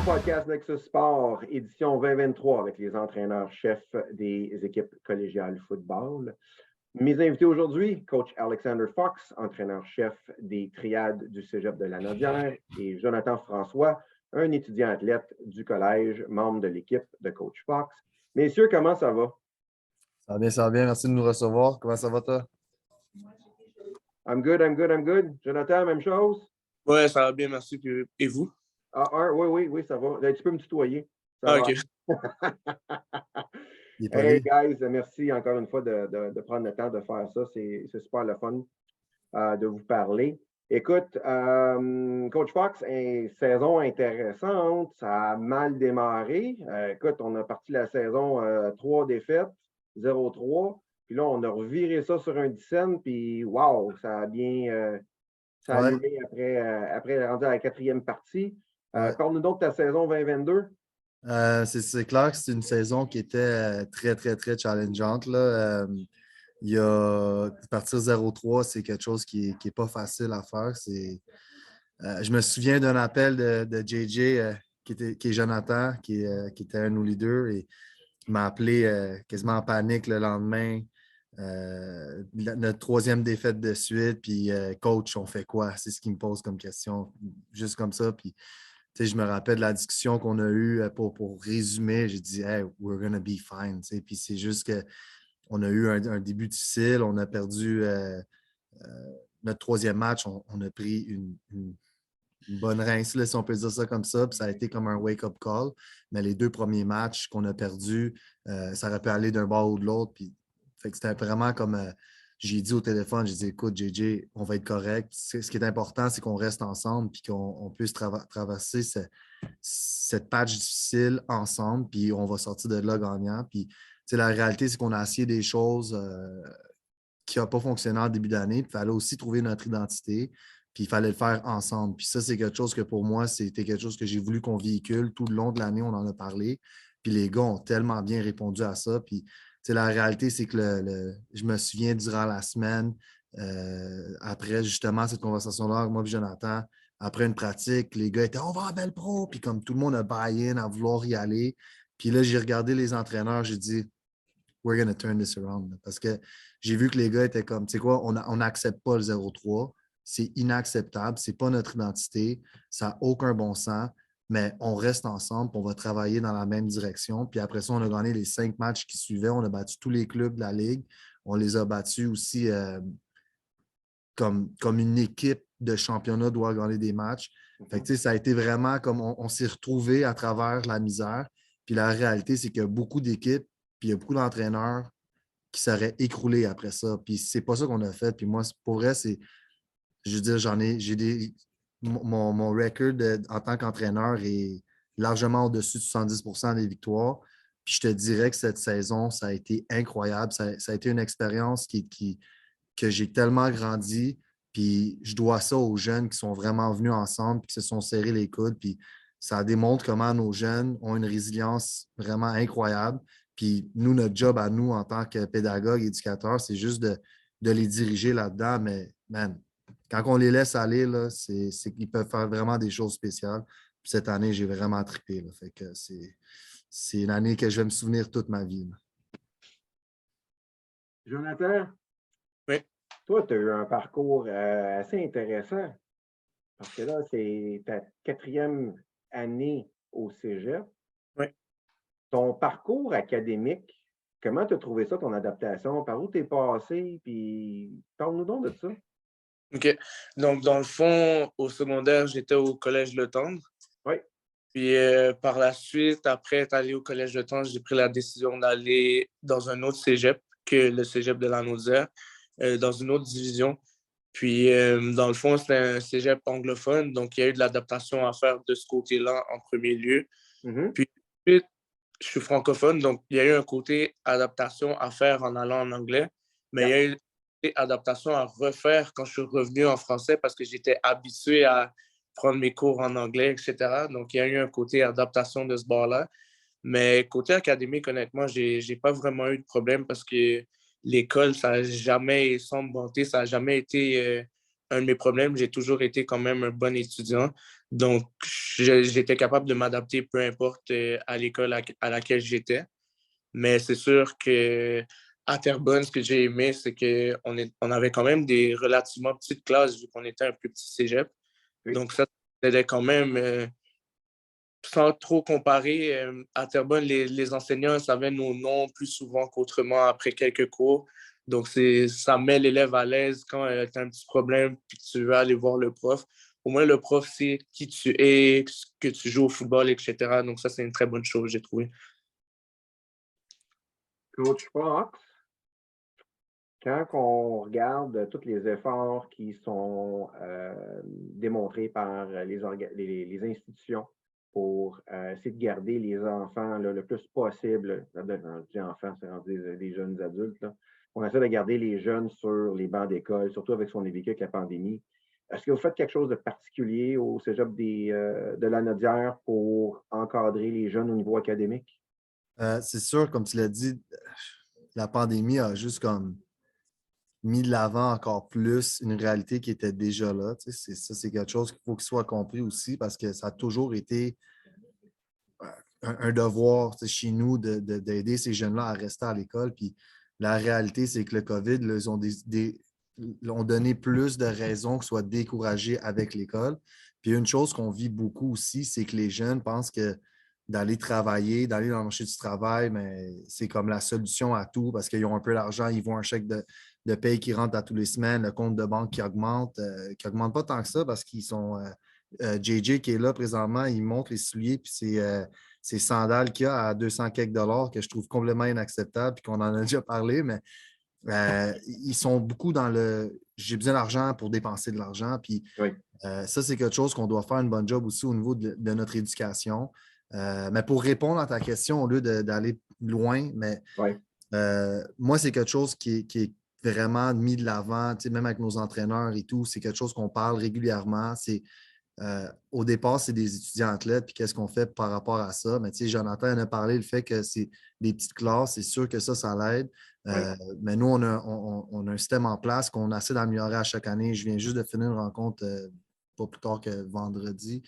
podcast Nexus Sport, édition 2023 avec les entraîneurs-chefs des équipes collégiales football. Mes invités aujourd'hui, coach Alexander Fox, entraîneur-chef des Triades du Cégep de Lanaudière, et Jonathan François, un étudiant athlète du collège, membre de l'équipe de coach Fox. Messieurs, comment ça va? Ça va bien. Merci de nous recevoir. Comment ça va, toi? I'm good. Jonathan, même chose? Ouais, ça va bien, merci. Et vous? Oui, ça va. Tu peux me tutoyer. Ça OK. Hey guys, merci encore une fois de prendre le temps de faire ça. C'est super le fun de vous parler. Écoute, Coach Fox, une saison intéressante. Ça a mal démarré. Écoute, on a parti la saison 3 défaites, 0-3. Puis là, on a reviré ça sur un 10, puis wow, ça a bien ça a allumé après rendu à la 4e partie. Parle-nous donc de ta saison 2022. C'est clair que c'est une saison qui était très, très, très challengeante, là. Partir 0-3, c'est quelque chose qui est pas facile à faire. Je me souviens d'un appel de JJ, qui est Jonathan, qui était un de nos leaders, et il m'a appelé quasiment en panique le lendemain. Notre 3e défaite de suite, puis coach, on fait quoi? C'est ce qu'il me pose comme question, juste comme ça. Puis je me rappelle de la discussion qu'on a eue pour résumer. J'ai dit, hey, we're gonna be fine. Puis c'est juste qu'on a eu un début difficile. On a perdu notre 3e match. On a pris une bonne rince, là, si on peut dire ça comme ça. Puis ça a été comme un wake-up call. Mais les 2 premiers matchs qu'on a perdus, ça aurait pu aller d'un bord ou de l'autre. Puis fait que c'était vraiment comme. J'ai dit au téléphone, j'ai dit, écoute, JJ, on va être correct. Ce qui est important, c'est qu'on reste ensemble puis qu'on puisse traverser cette patch difficile ensemble, puis on va sortir de là gagnant. Puis la réalité, c'est qu'on a essayé des choses qui n'ont pas fonctionné en début d'année. Puis il fallait aussi trouver notre identité, puis il fallait le faire ensemble. Puis ça, c'est quelque chose que pour moi, c'était quelque chose que j'ai voulu qu'on véhicule. Tout le long de l'année, on en a parlé. Puis les gars ont tellement bien répondu à ça. Puis la réalité, c'est que je me souviens durant la semaine, après justement cette conversation-là, moi et Jonathan, après une pratique, les gars étaient « On va à Belle Pro! » Puis comme tout le monde a buy-in à vouloir y aller. Puis là, j'ai regardé les entraîneurs, j'ai dit « We're gonna turn this around. » Parce que j'ai vu que les gars étaient comme « Tu sais quoi, on n'accepte pas le 0-3. C'est inacceptable. C'est pas notre identité. Ça n'a aucun bon sens. Mais on reste ensemble, puis on va travailler dans la même direction. » Puis après ça, on a gagné les 5 matchs qui suivaient. On a battu tous les clubs de la Ligue. On les a battus aussi comme une équipe de championnat doit gagner des matchs. Fait que, ça a été vraiment comme on s'est retrouvés à travers la misère. Puis la réalité, c'est qu'il y a beaucoup d'équipes, puis il y a beaucoup d'entraîneurs qui seraient écroulés après ça. Puis c'est pas ça qu'on a fait. Puis moi, pour vrai, je veux dire, mon record en tant qu'entraîneur est largement au-dessus de 70% des victoires. Puis je te dirais que cette saison, ça a été incroyable. Ça a été une expérience que j'ai tellement grandi. Puis je dois ça aux jeunes qui sont vraiment venus ensemble et qui se sont serrés les coudes. Puis ça démontre comment nos jeunes ont une résilience vraiment incroyable. Puis nous, notre job à nous en tant que pédagogue, éducateur, c'est juste de les diriger là-dedans. Mais man, quand on les laisse aller, là, c'est qu'ils peuvent faire vraiment des choses spéciales. Puis cette année, j'ai vraiment trippé. Là. Fait que c'est une année que je vais me souvenir toute ma vie. Là. Jonathan? Oui. Toi, tu as eu un parcours assez intéressant. Parce que là, c'est ta 4e année au Cégep. Oui. Ton parcours académique, comment tu as trouvé ça, ton adaptation? Par où tu es passé? Puis parle-nous donc de ça. OK. Donc, dans le fond, au secondaire, j'étais au Collège Le Tendre. Oui. Puis par la suite, après être allé au Collège Le Tendre, j'ai pris la décision d'aller dans un autre cégep que le cégep de Lanaudière, dans une autre division. Puis, dans le fond, c'était un cégep anglophone, donc il y a eu de l'adaptation à faire de ce côté-là en premier lieu. Mm-hmm. Puis, ensuite, je suis francophone, donc il y a eu un côté adaptation à faire en allant en anglais, mais il y a eu un côté adaptation à refaire quand je suis revenu en français parce que j'étais habitué à prendre mes cours en anglais, etc. Donc, il y a eu un côté adaptation de ce bord-là. Mais côté académique, honnêtement, j'ai pas vraiment eu de problème parce que l'école, ça n'a jamais, sans me vanter, ça n'a jamais été un de mes problèmes. J'ai toujours été quand même un bon étudiant. Donc, j'étais capable de m'adapter peu importe à l'école à laquelle j'étais. Mais c'est sûr que à Terrebonne, ce que j'ai aimé, c'est qu'on avait quand même des relativement petites classes vu qu'on était un plus petit cégep. Oui. Donc, ça aidait quand même, sans trop comparer. À Terrebonne, les enseignants savaient nos noms plus souvent qu'autrement après quelques cours. Donc, ça met l'élève à l'aise quand tu as un petit problème puis que tu veux aller voir le prof. Au moins, le prof sait qui tu es, que tu joues au football, etc. Donc, ça, c'est une très bonne chose, j'ai trouvé. Coach Fox, quand on regarde tous les efforts qui sont démontrés par les institutions pour essayer de garder les enfants là, le plus possible, je dis enfants, c'est rendu des jeunes adultes, là. On essaie de garder les jeunes sur les bancs d'école, surtout avec ce qu'on a vécu avec la pandémie. Est-ce que vous faites quelque chose de particulier au cégep de la Nodière pour encadrer les jeunes au niveau académique? C'est sûr, comme tu l'as dit, la pandémie a juste comme mis de l'avant encore plus une réalité qui était déjà là. Tu sais, ça, c'est quelque chose qu'il faut qu'il soit compris aussi parce que ça a toujours été un devoir, tu sais, chez nous d'aider ces jeunes-là à rester à l'école. Puis la réalité, c'est que le COVID, là, ils ont donné plus de raisons qu'ils soient découragés avec l'école. Puis une chose qu'on vit beaucoup aussi, c'est que les jeunes pensent que d'aller travailler, d'aller dans le marché du travail, mais c'est comme la solution à tout parce qu'ils ont un peu d'argent, ils voient un chèque de paye qui rentre à tous les semaines, le compte de banque qui augmente pas tant que ça parce qu'ils sont. JJ qui est là présentement, il montre les souliers puis ces sandales qu'il y a à 200 quelques dollars que je trouve complètement inacceptable puis qu'on en a déjà parlé, mais ils sont beaucoup dans le j'ai besoin d'argent pour dépenser de l'argent. Puis Oui. ça, c'est quelque chose qu'on doit faire une bonne job aussi au niveau de notre éducation. Mais pour répondre à ta question, au lieu d'aller loin, mais Oui. moi, c'est quelque chose qui est vraiment mis de l'avant, même avec nos entraîneurs et tout. C'est quelque chose qu'on parle régulièrement. Au départ, c'est des étudiants athlètes, puis qu'est-ce qu'on fait par rapport à ça? Mais tu sais, Jonathan en a parlé, le fait que c'est des petites classes, c'est sûr que ça l'aide. Oui. Mais nous, on a un système en place qu'on essaie d'améliorer à chaque année. Je viens juste de finir une rencontre pas plus tard que vendredi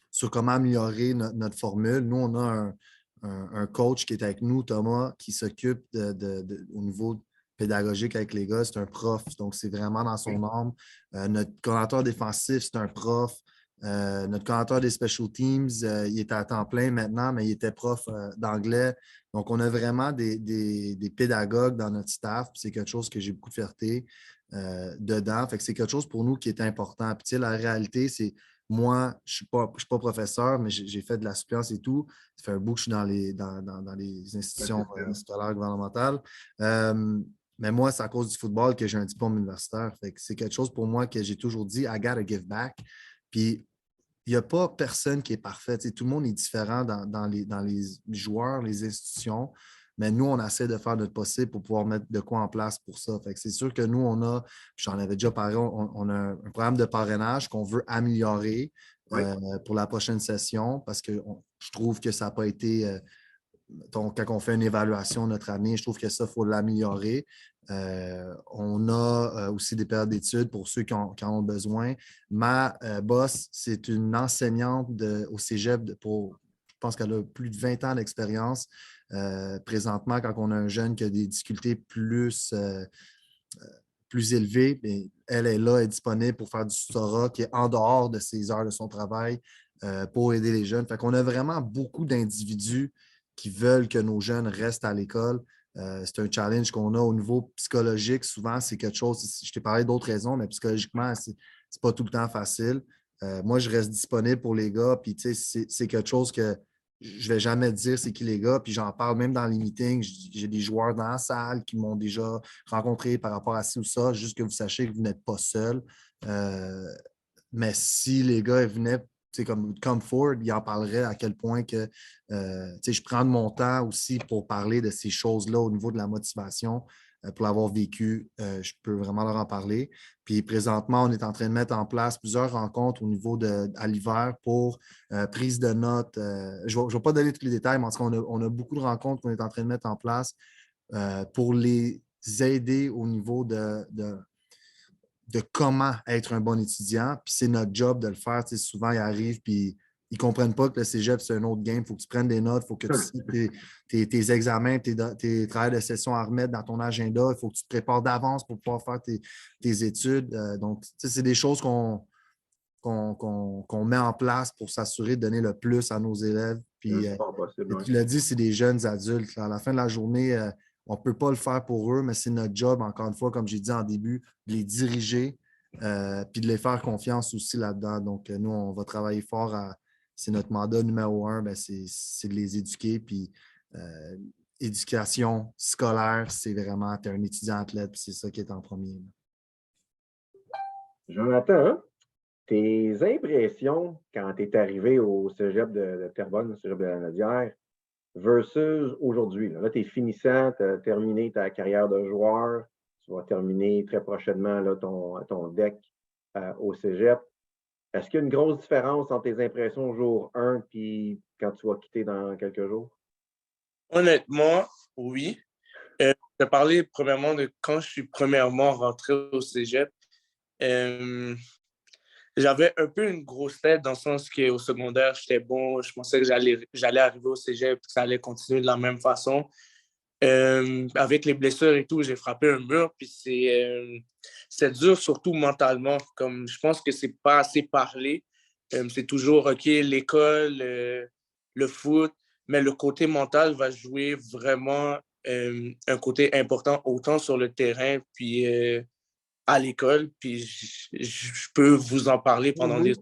sur comment améliorer notre formule. Nous, on a un coach qui est avec nous, Thomas, qui s'occupe au niveau pédagogique avec les gars. C'est un prof, donc c'est vraiment dans son âme. Notre coordinateur défensif, c'est un prof. Notre coordinateur des special teams, il est à temps plein maintenant, mais il était prof d'anglais. Donc, on a vraiment des pédagogues dans notre staff. C'est quelque chose que j'ai beaucoup de fierté dedans. Fait que c'est quelque chose pour nous qui est important. Puis, tu sais, la réalité, c'est moi, je ne suis pas professeur, mais j'ai fait de la suppléance et tout. Ça fait un bout que je suis dans les institutions scolaires gouvernementales. Mais moi, c'est à cause du football que j'ai un diplôme universitaire. Fait que c'est quelque chose pour moi que j'ai toujours dit, I gotta give back. Puis, il n'y a pas personne qui est parfait. Tu sais, tout le monde est différent dans les joueurs, les institutions. Mais nous, on essaie de faire notre possible pour pouvoir mettre de quoi en place pour ça. Fait que c'est sûr que nous, j'en avais déjà parlé, on a un programme de parrainage qu'on veut améliorer Oui. pour la prochaine session parce que je trouve que ça n'a pas été. Donc, quand on fait une évaluation notre année, je trouve que ça, il faut l'améliorer. On a aussi des périodes d'études pour ceux qui en ont besoin. Ma boss, c'est une enseignante au cégep je pense qu'elle a plus de 20 ans d'expérience. Présentement, quand on a un jeune qui a des difficultés plus élevées, bien, elle est là, elle est disponible pour faire du tutorat qui est en dehors de ses heures de son travail pour aider les jeunes. Fait qu'on a vraiment beaucoup d'individus qui veulent que nos jeunes restent à l'école. C'est un challenge qu'on a au niveau psychologique. Souvent, c'est quelque chose, je t'ai parlé d'autres raisons, mais psychologiquement, c'est pas tout le temps facile. Moi, je reste disponible pour les gars, puis c'est quelque chose que je ne vais jamais dire c'est qui les gars, puis j'en parle même dans les meetings. J'ai des joueurs dans la salle qui m'ont déjà rencontré par rapport à ci ou ça, juste que vous sachiez que vous n'êtes pas seul. Mais si les gars ils venaient, comme Ford, il en parlerait à quel point que je prends de mon temps aussi pour parler de ces choses-là au niveau de la motivation. Pour l'avoir vécu, je peux vraiment leur en parler. Puis présentement, on est en train de mettre en place plusieurs rencontres au niveau à l'hiver pour prise de notes. Je ne vais pas donner tous les détails, mais en tout cas, on a beaucoup de rencontres qu'on est en train de mettre en place pour les aider au niveau de de comment être un bon étudiant. Puis c'est notre job de le faire. Tu sais, souvent, ils arrivent puis ils ne comprennent pas que le cégep, c'est un autre game. Il faut que tu prennes des notes, il faut que tu cites tes examens, tes travails de session à remettre dans ton agenda. Il faut que tu te prépares d'avance pour pouvoir faire tes études. Donc, tu sais, c'est des choses qu'on met en place pour s'assurer de donner le plus à nos élèves. Puis, C'est pas possible, tu l'as dit, c'est des jeunes adultes. À la fin de la journée, on ne peut pas le faire pour eux, mais c'est notre job, encore une fois, comme j'ai dit en début, de les diriger puis de les faire confiance aussi là-dedans. Donc, nous, on va travailler fort c'est notre mandat numéro un, ben, c'est de les éduquer. Puis, éducation scolaire, c'est vraiment, tu es un étudiant athlète, puis c'est ça qui est en premier. Jonathan, hein? Tes impressions quand tu es arrivé au cégep de Terrebonne, au cégep de la Nadière, versus aujourd'hui. Là, tu es finissant, tu as terminé ta carrière de joueur, tu vas terminer très prochainement là, ton deck au cégep. Est-ce qu'il y a une grosse différence entre tes impressions jour 1 puis quand tu vas quitter dans quelques jours? Honnêtement, oui. Je vais parler premièrement de quand je suis premièrement rentré au cégep. J'avais un peu une grosse tête dans le sens qu'au secondaire, j'étais bon. Je pensais que j'allais arriver au cégep et que ça allait continuer de la même façon. Avec les blessures et tout, j'ai frappé un mur. Puis c'est dur, surtout mentalement. Comme je pense que c'est pas assez parlé. C'est toujours, OK, l'école, le foot, mais le côté mental va jouer vraiment un côté important autant sur le terrain puis à l'école. Puis je peux vous en parler pendant des...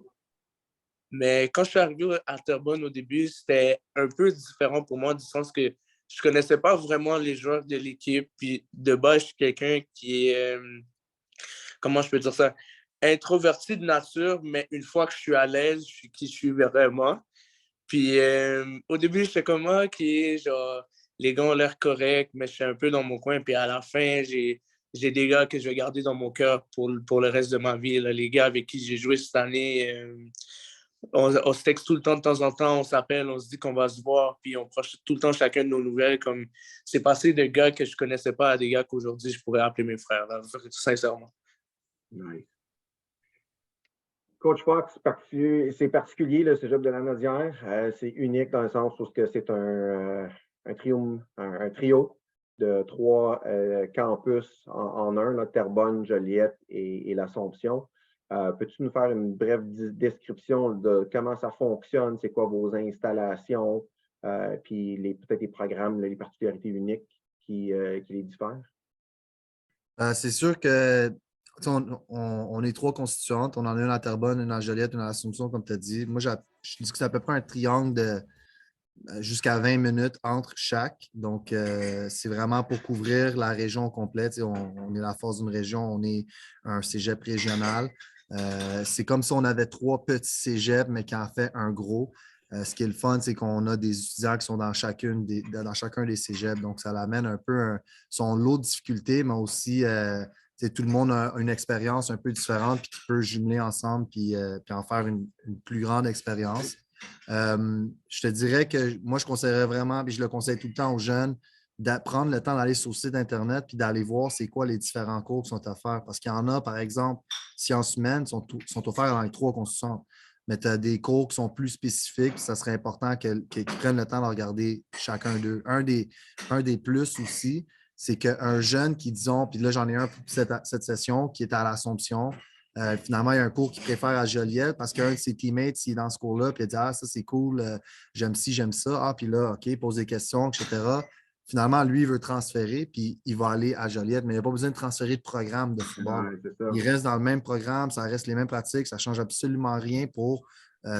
Mais quand je suis arrivé à Terrebonne au début, c'était un peu différent pour moi du sens que je ne connaissais pas vraiment les joueurs de l'équipe. Puis de base, je suis quelqu'un qui est, comment je peux dire ça, introverti de nature, mais une fois que je suis à l'aise, je suis qui je suis vraiment. Puis au début, j'étais comme, OK, genre, les gars ont l'air corrects, mais je suis un peu dans mon coin. Puis à la fin, j'ai des gars que je vais garder dans mon cœur pour le reste de ma vie. Là. Les gars avec qui j'ai joué cette année, on se texte tout le temps en temps, on s'appelle, on se dit qu'on va se voir, puis on proche tout le temps chacun de nos nouvelles. Comme c'est passé de gars que je connaissais pas à des gars qu'aujourd'hui je pourrais appeler mes frères, là, sincèrement. Nice. Coach Fox, c'est particulier, le cégep de la Nadière. C'est unique dans le sens où c'est un trio de 3 campus en un, là, Terrebonne, Joliette et l'Assomption. Peux-tu nous faire une brève description de comment ça fonctionne, c'est quoi vos installations, puis peut-être les programmes, les particularités uniques qui les diffèrent? C'est sûr que on est 3 constituantes. On en a une à Terrebonne, une à Joliette, une à l'Assomption, comme tu as dit. Moi, je dis que c'est à peu près un triangle de jusqu'à 20 minutes entre chaque. Donc, c'est vraiment pour couvrir la région complète. On est la force d'une région, on est un cégep régional. C'est comme si on avait 3 petits cégeps, mais qui en fait un gros. Ce qui est le fun, c'est qu'on a des étudiants qui sont dans chacun des cégeps. Donc, ça l'amène un peu son lot de difficultés, mais aussi tout le monde a une expérience un peu différente puis qui peut jumeler ensemble puis en faire une plus grande expérience. Je te dirais que moi, je conseillerais vraiment, puis je le conseille tout le temps aux jeunes, de prendre le temps d'aller sur le site Internet puis d'aller voir c'est quoi les différents cours qui sont offerts. Parce qu'il y en a, par exemple, sciences humaines sont offerts dans les 3 constituants. Mais tu as des cours qui sont plus spécifiques, ça serait important qu'ils prennent le temps de regarder chacun d'eux. Un des plus aussi, c'est qu'un jeune qui, disons, puis là, j'en ai un pour cette session qui est à l'Assomption. Finalement, il y a un cours qu'il préfère à Joliette parce qu'un de ses teammates, il est dans ce cours-là, puis il dit: Ah, ça, c'est cool, j'aime ci, j'aime ça. Ah, puis là, OK, pose des questions, etc. Finalement, lui, il veut transférer, puis il va aller à Joliette, mais il n'a pas besoin de transférer de programme de football. Ouais, Il reste dans le même programme, ça reste les mêmes pratiques, ça ne change absolument rien pour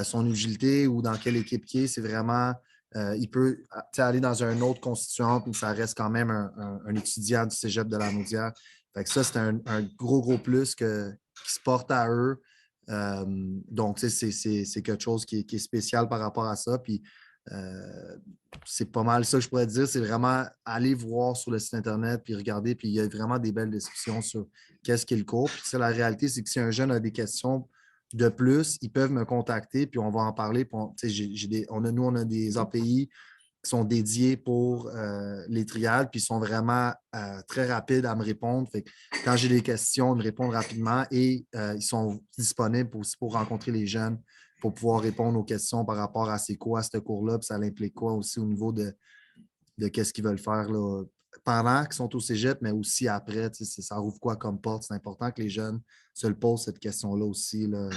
son utilité ou dans quelle équipe il est. C'est vraiment, il peut aller dans un autre constituant, mais ça reste quand même un étudiant du cégep de la Naudière. Fait que ça, c'est un gros plus qui se porte à eux. Donc, c'est quelque chose qui est spécial par rapport à ça. Puis, c'est pas mal ça que je pourrais dire. C'est vraiment aller voir sur le site Internet puis regarder. Puis, il y a vraiment des belles descriptions sur qu'est-ce qu'est le cours. Puis, la réalité, c'est que si un jeune a des questions de plus, ils peuvent me contacter puis on va en parler. Puis on a des API sont dédiés pour les triades, puis ils sont vraiment très rapides à me répondre. Fait que quand j'ai des questions, ils me répondent rapidement et ils sont disponibles aussi pour rencontrer les jeunes, pour pouvoir répondre aux questions par rapport à c'est quoi ce cours-là, puis ça implique quoi aussi au niveau de qu'est-ce qu'ils veulent faire là, pendant qu'ils sont au cégep, mais aussi après. Ça ouvre quoi comme porte? C'est important que les jeunes se le posent cette question-là aussi là,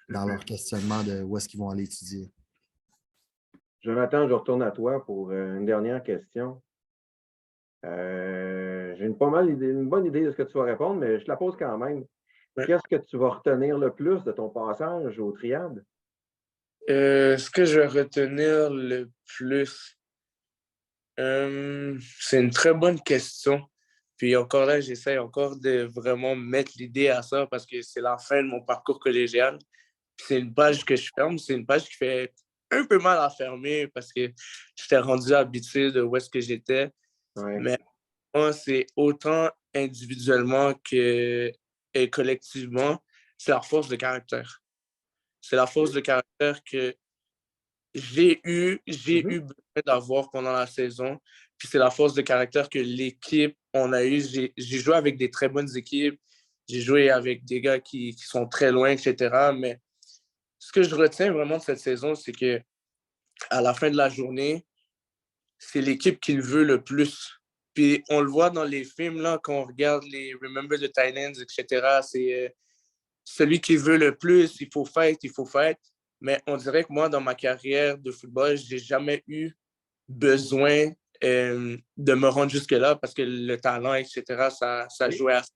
dans leur questionnement de où est-ce qu'ils vont aller étudier. Jonathan, je retourne à toi pour une dernière question. J'ai une bonne idée de ce que tu vas répondre, mais je te la pose quand même. Ouais. Qu'est-ce que tu vas retenir le plus de ton passage aux triades? Ce que je vais retenir le plus, c'est une très bonne question. Puis encore là, j'essaie encore de vraiment mettre l'idée à ça parce que c'est la fin de mon parcours collégial. Puis c'est une page que je ferme, c'est une page qui fait un peu mal à fermer parce que j'étais rendu habitué de où est-ce que j'étais. Ouais. Mais moi, c'est autant individuellement que et collectivement, c'est la force de caractère. C'est la force de caractère que j'ai eu besoin d'avoir pendant la saison. Puis c'est la force de caractère que l'équipe, on a eu. J'ai joué avec des très bonnes équipes. J'ai joué avec des gars qui sont très loin, etc. Mais ce que je retiens vraiment de cette saison, c'est que à la fin de la journée, c'est l'équipe qui le veut le plus. Puis on le voit dans les films, là, quand on regarde les Remember the Titans, etc. C'est celui qui veut le plus, il faut fight, il faut fight. Mais on dirait que moi, dans ma carrière de football, j'ai jamais eu besoin de me rendre jusque-là parce que le talent, etc., ça jouait à ça.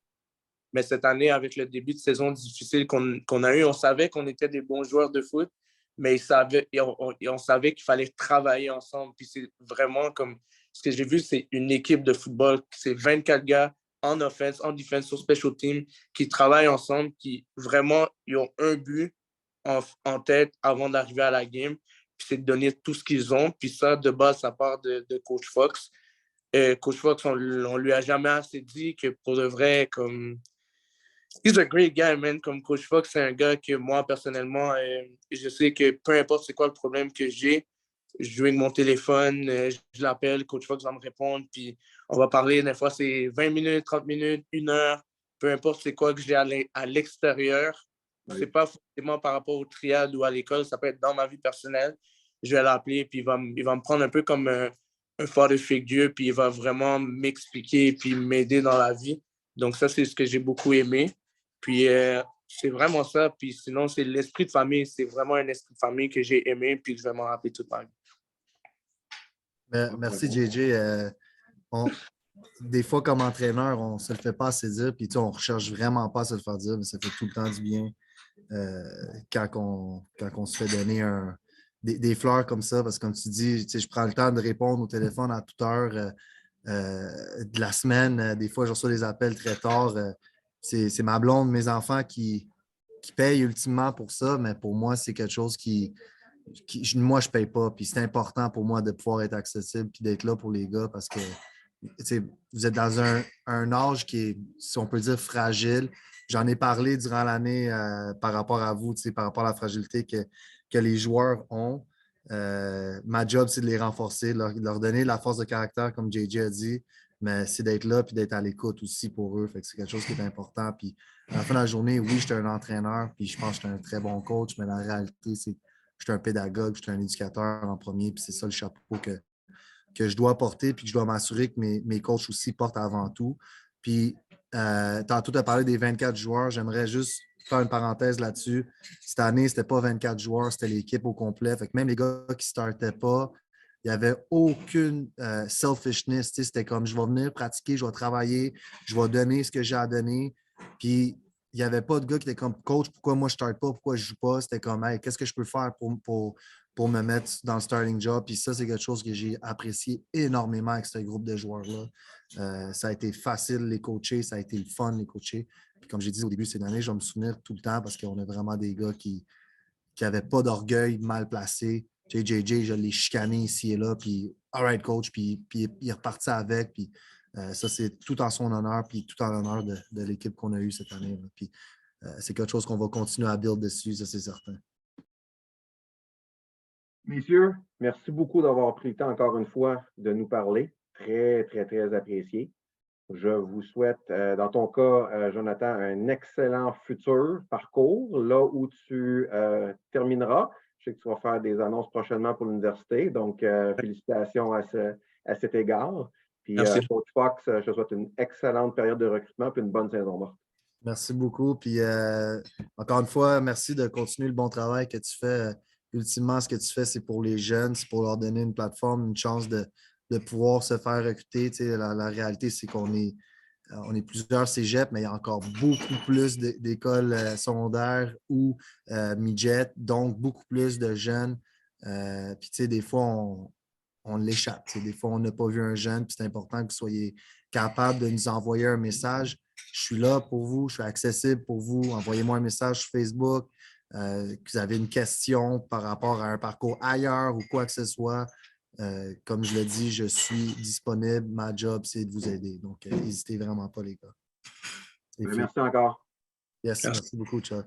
Mais cette année, avec le début de saison difficile qu'on a eu, on savait qu'on était des bons joueurs de foot, mais on savait qu'il fallait travailler ensemble. Puis c'est vraiment comme ce que j'ai vu, c'est une équipe de football, c'est 24 gars en offense, en defense, sur special team, qui travaillent ensemble, qui vraiment ils ont un but en tête avant d'arriver à la game. Puis c'est de donner tout ce qu'ils ont. Puis ça, de base, ça part de Coach Fox. Coach Fox, on lui a jamais assez dit que pour de vrai, comme he's a great guy, man. Comme Coach Fox, c'est un gars que moi, personnellement, je sais que peu importe c'est quoi le problème que j'ai, je joue avec mon téléphone, je l'appelle, Coach Fox va me répondre, puis on va parler. Des fois, c'est 20 minutes, 30 minutes, 1 heure, peu importe c'est quoi que j'ai à l'extérieur. Oui. C'est pas forcément par rapport au triade ou à l'école, ça peut être dans ma vie personnelle. Je vais l'appeler, puis il va me prendre un peu comme un father figure, puis il va vraiment m'expliquer, puis m'aider dans la vie. Donc ça, c'est ce que j'ai beaucoup aimé. Puis c'est vraiment ça. Puis sinon, c'est l'esprit de famille. C'est vraiment un esprit de famille que j'ai aimé, puis que je vais m'en rappeler toute ma vie. Merci, JJ. Des fois, comme entraîneur, on ne se le fait pas assez dire, puis on ne recherche vraiment pas à se le faire dire, mais ça fait tout le temps du bien quand on se fait donner des fleurs comme ça, parce que comme tu dis, je prends le temps de répondre au téléphone à toute heure de la semaine. Des fois, je reçois des appels très tard. C'est ma blonde, mes enfants qui payent ultimement pour ça, mais pour moi, c'est quelque chose moi, je ne paye pas. Puis c'est important pour moi de pouvoir être accessible puis d'être là pour les gars parce que vous êtes dans un âge qui est, si on peut dire, fragile. J'en ai parlé durant l'année par rapport à vous, par rapport à la fragilité que les joueurs ont. Ma job, c'est de les renforcer, leur donner la force de caractère, comme JJ a dit, mais c'est d'être là et d'être à l'écoute aussi pour eux. Fait que c'est quelque chose qui est important. Puis à la fin de la journée, oui, je suis un entraîneur, puis je pense que je suis un très bon coach, mais la réalité, c'est que je suis un pédagogue, je suis un éducateur en premier, puis c'est ça le chapeau que je dois porter, puis que je dois m'assurer que mes coachs aussi portent avant tout. Puis, tantôt, tu as parlé des 24 joueurs. J'aimerais juste faire une parenthèse là-dessus. Cette année, ce n'était pas 24 joueurs, c'était l'équipe au complet. Fait que même les gars qui ne startaient pas, il n'y avait aucune selfishness. C'était comme je vais venir pratiquer, je vais travailler, je vais donner ce que j'ai à donner. Puis, il n'y avait pas de gars qui étaient comme coach, pourquoi moi je ne starte pas, pourquoi je ne joue pas. C'était comme hey, qu'est-ce que je peux faire pour me mettre dans le starting job. Puis ça, c'est quelque chose que j'ai apprécié énormément avec ce groupe de joueurs-là. Ça a été facile les coacher, ça a été le fun les coacher. Puis comme j'ai dit au début de cette année, je vais me souvenir tout le temps parce qu'on a vraiment des gars qui n'avaient pas d'orgueil mal placé. JJ, je l'ai chicané ici et là, puis all right coach, puis il est reparti avec. Puis ça, c'est tout en son honneur, puis tout en l'honneur de l'équipe qu'on a eue cette année. Là. Puis c'est quelque chose qu'on va continuer à build dessus, ça c'est certain. Messieurs, merci beaucoup d'avoir pris le temps encore une fois de nous parler. Très, très, très apprécié. Je vous souhaite, dans ton cas, Jonathan, un excellent futur parcours, là où tu termineras. Je sais que tu vas faire des annonces prochainement pour l'université, donc félicitations à cet égard. Puis, Merci. Coach Fox, je te souhaite une excellente période de recrutement puis une bonne saison morte. Merci beaucoup. Puis encore une fois, merci de continuer le bon travail que tu fais. Ultimement, ce que tu fais, c'est pour les jeunes, c'est pour leur donner une plateforme, une chance de pouvoir se faire recruter. Tu sais, la réalité, c'est qu'on est, on est plusieurs cégeps, mais il y a encore beaucoup plus d'écoles secondaires ou midget, donc beaucoup plus de jeunes. Puis, tu sais, des fois, on l'échappe. Tu sais, des fois, on n'a pas vu un jeune, puis c'est important que vous soyez capable de nous envoyer un message. Je suis là pour vous, je suis accessible pour vous. Envoyez-moi un message sur Facebook, que vous avez une question par rapport à un parcours ailleurs ou quoi que ce soit. Comme je l'ai dit, je suis disponible. Ma job, c'est de vous aider. Donc, n'hésitez vraiment pas, les gars. Et puis, Merci encore. yes, Merci. merci beaucoup, Chuck.